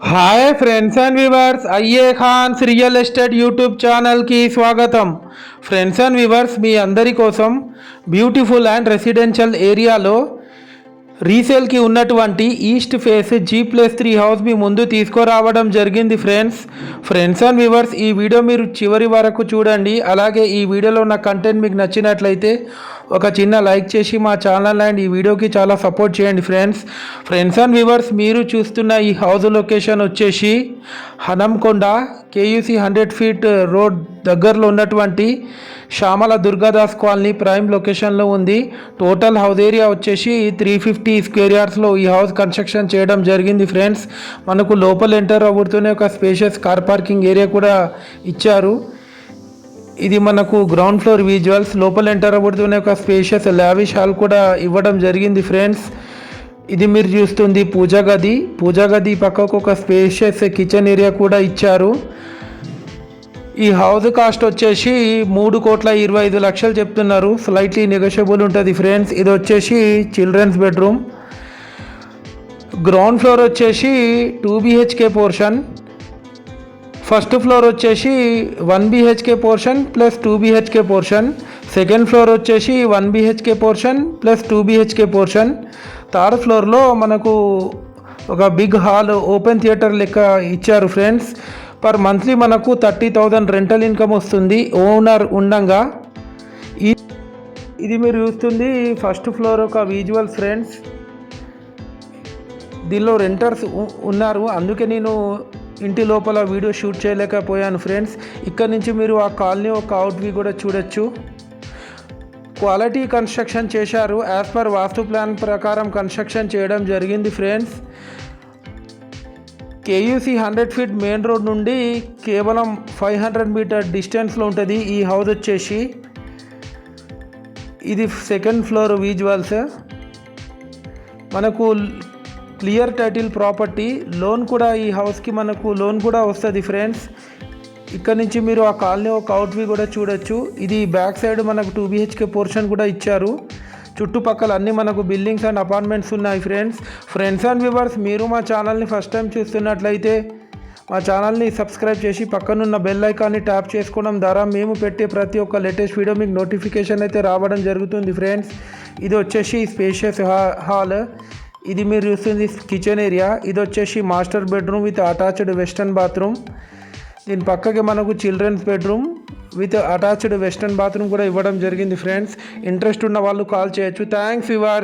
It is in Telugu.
హాయ్ ఫ్రెండ్స్ అండ్ వ్యూవర్స్, అయ్యే ఖాన్స్ రియల్ ఎస్టేట్ యూట్యూబ్ ఛానల్కి స్వాగతం. ఫ్రెండ్స్ అండ్ వ్యూవర్స్, మీ అందరి కోసం బ్యూటిఫుల్ అండ్ రెసిడెన్షియల్ ఏరియాలో రీసేల్కి ఉన్నటువంటి ఈస్ట్ ఫేస్ G+3 హౌస్ మీ ముందు తీసుకురావడం జరిగింది. ఫ్రెండ్స్ అండ్ వ్యూవర్స్, ఈ వీడియో మీరు చివరి వరకు చూడండి. అలాగే ఈ వీడియోలో ఉన్న కంటెంట్ మీకు నచ్చినట్లయితే ఒక చిన్న లైక్ చేసి మా ఛానల్ అండ్ ఈ వీడియోకి చాలా సపోర్ట్ చేయండి. ఫ్రెండ్స్ అండ్ వ్యూవర్స్, మీరు చూస్తున్న ఈ హౌస్ లొకేషన్ వచ్చేసి హనంకొండ KUC 100 ఫీట్ రోడ్ దగ్గరలో ఉన్నటువంటి శ్యామల దుర్గాదాస్ కాలనీ ప్రైమ్ లొకేషన్లో ఉంది. టోటల్ హౌస్ ఏరియా వచ్చేసి 350 స్క్వేర్ యార్డ్స్లో ఈ హౌస్ కన్స్ట్రక్షన్ చేయడం జరిగింది. ఫ్రెండ్స్, మనకు లోపల ఎంటర్ అవుతూనే ఒక స్పేషియస్ కార్ పార్కింగ్ ఏరియా కూడా ఇచ్చారు. ఇది మనకు గ్రౌండ్ ఫ్లోర్ విజువల్స్. లోపల ఎంటర్ అవ్వడుతూనే ఒక స్పేషియస్ లావిష్ హాల్ కూడా ఇవ్వడం జరిగింది. ఫ్రెండ్స్, ఇది మీరు చూస్తుంది పూజా గది పక్కకు ఒక స్పేషియస్ కిచెన్ ఏరియా కూడా ఇచ్చారు. ఈ హౌస్ కాస్ట్ వచ్చేసి 3,25,00,000 చెప్తున్నారు. స్లైట్లీ నెగోషియబుల్ ఉంటుంది. ఫ్రెండ్స్, ఇది వచ్చేసి చిల్డ్రన్స్ బెడ్రూమ్. గ్రౌండ్ ఫ్లోర్ వచ్చేసి 2 BHK పోర్షన్. ఫస్ట్ ఫ్లోర్ వచ్చేసి 1 BHK portion plus 2 BHK portion. Second floor వచ్చేసి 1 BHK portion plus 2 BHK portion. Third ఫ్లోర్లో మనకు ఒక బిగ్ హాల్ ఓపెన్ థియేటర్ లెక్క ఇచ్చారు. ఫ్రెండ్స్, పర్ మంత్లీ మనకు 30,000 రెంటల్ ఇన్కమ్ వస్తుంది ఓనర్ ఉండంగా. ఇది మీరు చూస్తుంది ఫస్ట్ ఫ్లోర్ ఒక విజువల్. ఫ్రెండ్స్, దీనిలో రెంటర్స్ ఉన్నారు, అందుకే నేను ఇంటి లోపల వీడియో షూట్ చేయలేకపోయాను. ఫ్రెండ్స్, ఇక్కడ నుంచి మీరు ఆ కాలనీ ఒక అవుట్ వ్యూ కూడా చూడొచ్చు. క్వాలిటీ కన్స్ట్రక్షన్ చేశారు. యాజ్ పర్ వాస్తు ప్లాన్ ప్రకారం కన్స్ట్రక్షన్ చేయడం జరిగింది. Friends, KUC 100 feet main road నుండి కేవలం 500 మీటర్ డిస్టెన్స్లో ఉంటుంది ఈ హౌస్ వచ్చేసి. ఇది సెకండ్ ఫ్లోర్ విజువల్స్. మనకు క్లియర్ టైటిల్ ప్రాపర్టీ. లోన్ కూడా ఈ హౌస్కి మనకు లోన్ కూడా వస్తుంది. ఫ్రెండ్స్, ఇక్కడ నుంచి మీరు ఆ కాలనీ ఒక అవుట్ వ్యూ కూడా చూడొచ్చు. ఇది బ్యాక్ సైడ్ మనకు 2 BHK పోర్షన్ కూడా ఇచ్చారు. చుట్టుపక్కల అన్నీ మనకు బిల్డింగ్స్ అండ్ అపార్ట్మెంట్స్ ఉన్నాయి. ఫ్రెండ్స్ అండ్ వ్యూవర్స్, మీరు మా ఛానల్ని ఫస్ట్ టైం చూస్తున్నట్లయితే మా ఛానల్ని సబ్స్క్రైబ్ చేసి పక్కనున్న బెల్ ఐకాన్ని ట్యాప్ చేసుకోవడం ద్వారా మేము పెట్టే ప్రతి ఒక్క లేటెస్ట్ వీడియో మీకు నోటిఫికేషన్ అయితే రావడం జరుగుతుంది. ఫ్రెండ్స్, ఇది వచ్చేసి స్పేషియస్ హాల్. ఇది మీరు చూస్తుంది కిచెన్ ఏరియా. ఇది వచ్చేసి master bedroom with attached western bathroom. దీని పక్కకి మనకు children's bedroom with attached western bathroom కూడా ఇవ్వడం జరిగింది. ఫ్రెండ్స్, ఇంట్రెస్ట్ ఉన్న వాళ్ళు కాల్ చేయొచ్చు. Thanks viewers.